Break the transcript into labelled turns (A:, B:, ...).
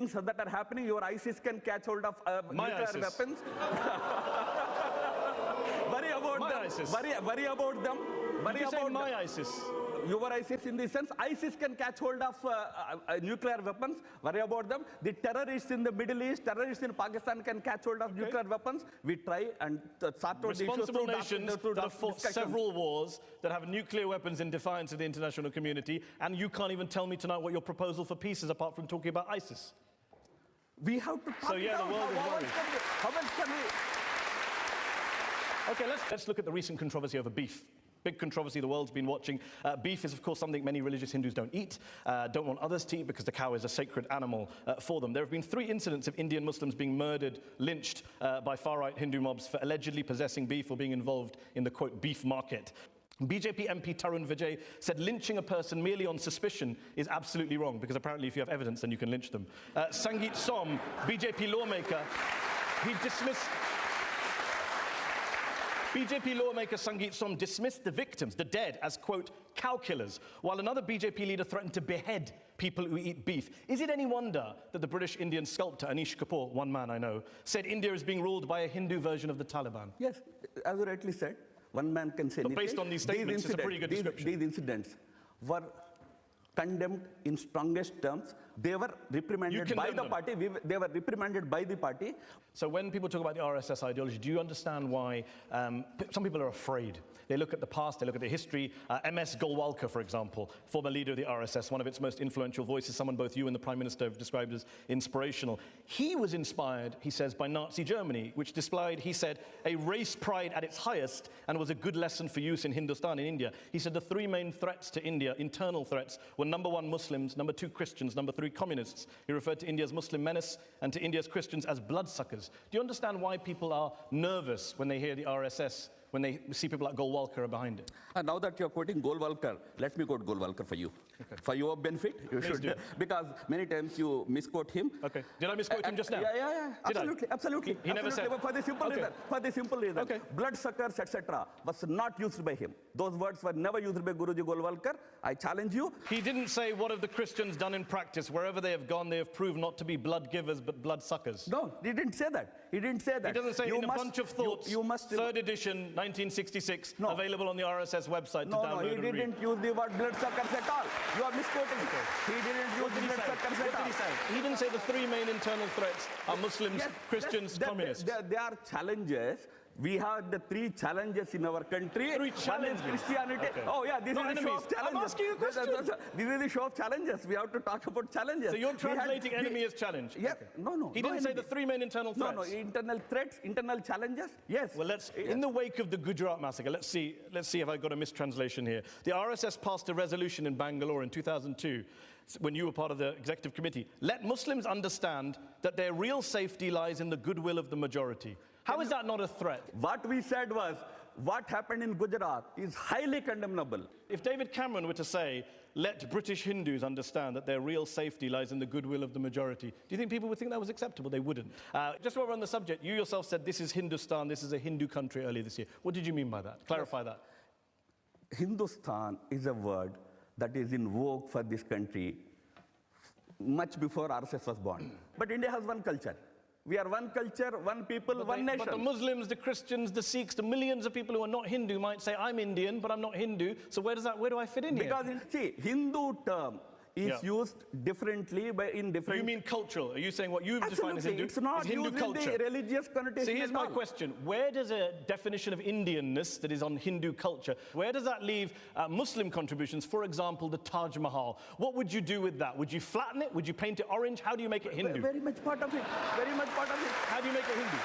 A: things that are happening, your ISIS can catch hold of nuclear
B: ISIS.
A: weapons. Worry about
B: My
A: them.
B: ISIS.
A: Worry about them. Worry
B: You say
A: about
B: my
A: them.
B: ISIS.
A: Your ISIS in the sense, ISIS can catch hold of nuclear weapons. Worry about them. The terrorists in the Middle East, terrorists in Pakistan can catch hold of nuclear weapons. We try and sort out the issues
B: Responsible
A: through
B: nations that have fought
A: discussions.
B: several wars, that have nuclear weapons in defiance of the international community, and you can't even tell me tonight what your proposal for peace is apart from talking about ISIS.
A: We have to talk
B: So yeah,
A: it out.
B: the world is worried.
A: How else can we?
B: Okay, let's look at the recent controversy over beef. Big controversy the world's been watching. Beef is, of course, something many religious Hindus don't eat, don't want others to eat because the cow is a sacred animal for them. There have been 3 incidents of Indian Muslims being murdered, lynched by far-right Hindu mobs for allegedly possessing beef or being involved in the, quote, beef market. BJP MP Tarun Vijay said lynching a person merely on suspicion is absolutely wrong because apparently if you have evidence then you can lynch them. Sangeet Som, BJP lawmaker, he dismissed... BJP lawmaker Sangeet Som dismissed the victims, the dead, as, quote, cow killers, while another BJP leader threatened to behead people who eat beef. Is it any wonder that the British Indian sculptor Anish Kapoor, one man I know, said India is being ruled by a Hindu version of the Taliban?
A: Yes, as you rightly said, one man can say
B: But
A: anything.
B: based on these statements, it's a pretty good description.
A: These incidents were condemned in strongest terms. They were reprimanded by the party. They were reprimanded by the party.
B: So when people talk about the RSS ideology, do you understand why some people are afraid? They look at the past, they look at the history. MS Golwalkar, for example, former leader of the RSS, one of its most influential voices, someone both you and the Prime Minister have described as inspirational. He was inspired, he says, by Nazi Germany, which displayed, he said, a race pride at its highest and was a good lesson for use in Hindustan, in India. He said the 3 main threats to India, internal threats, were number 1, Muslims, number 2, Christians, number 3, communists. He referred to India's Muslim menace and to India's Christians as bloodsuckers. Do you understand why people are nervous when they hear the RSS, when they see people like Golwalkar are behind it?
A: And now that you're quoting Golwalkar, let me quote Golwalkar for you. Okay. For your benefit, you should.
B: Do.
A: Because many times you misquote him.
B: Okay. Did I misquote him just now?
A: Yeah. Absolutely.
B: He never said.
A: For the simple reason. For the simple reason.
B: Okay.
A: Bloodsuckers, etc. was not used by him. Those words were never used by Guruji Golwalkar. I challenge you.
B: He didn't say, what have the Christians done in practice? Wherever they have gone, they have proved not to be blood givers, but blood suckers.
A: No, he didn't say that. He didn't say that.
B: He doesn't say in a bunch of thoughts,
A: you must
B: 3rd edition, 1966, available on the RSS website to download and read.
A: No, he didn't use the word bloodsuckers at all. You are misquoting. He didn't use the bloodsuckers at all.
B: What did he say? He didn't say the 3 main internal threats are Muslims, Christians, communists.
A: There are challenges. We have the 3 challenges in our country.
B: 3 challenges.
A: One is Christianity.
B: Okay.
A: Oh yeah, this
B: Not
A: is the show
B: enemies.
A: of challenges.
B: I'm asking you a question.
A: This is the show of challenges. We have to talk about challenges.
B: So you're translating enemy as challenge?
A: Yeah.
B: Okay.
A: No.
B: He didn't say the 3 main internal threats?
A: No, internal threats, internal challenges, yes.
B: Well, in the wake of the Gujarat massacre, let's see if I got a mistranslation here. The RSS passed a resolution in Bangalore in 2002, when you were part of the executive committee. Let Muslims understand that their real safety lies in the goodwill of the majority. How is that not a threat?
A: What we said was, what happened in Gujarat is highly condemnable.
B: If David Cameron were to say, let British Hindus understand that their real safety lies in the goodwill of the majority, do you think people would think that was acceptable? They wouldn't. Just while we're on the subject, you yourself said this is Hindustan, this is a Hindu country earlier this year. What did you mean by that? Clarify that.
A: Hindustan is a word that is in vogue for this country much before RSS was born. But India has one culture. We are one culture, one people, one nation.
B: But the Muslims, the Christians, the Sikhs, the millions of people who are not Hindu might say, I'm Indian, but I'm not Hindu. So where do I fit in here?
A: Because, see, Hindu term is used differently in different...
B: You mean cultural? Are you saying what you've defined as Hindu?
A: It's not
B: Hindu
A: used
B: culture.
A: in the religious connotation.
B: So here's my question. Where does a definition of Indianness that is on Hindu culture, where does that leave Muslim contributions? For example, the Taj Mahal. What would you do with that? Would you flatten it? Would you paint it orange? How do you make it Hindu?
A: Very much part of it. Very much part of it.
B: How do you make it Hindu?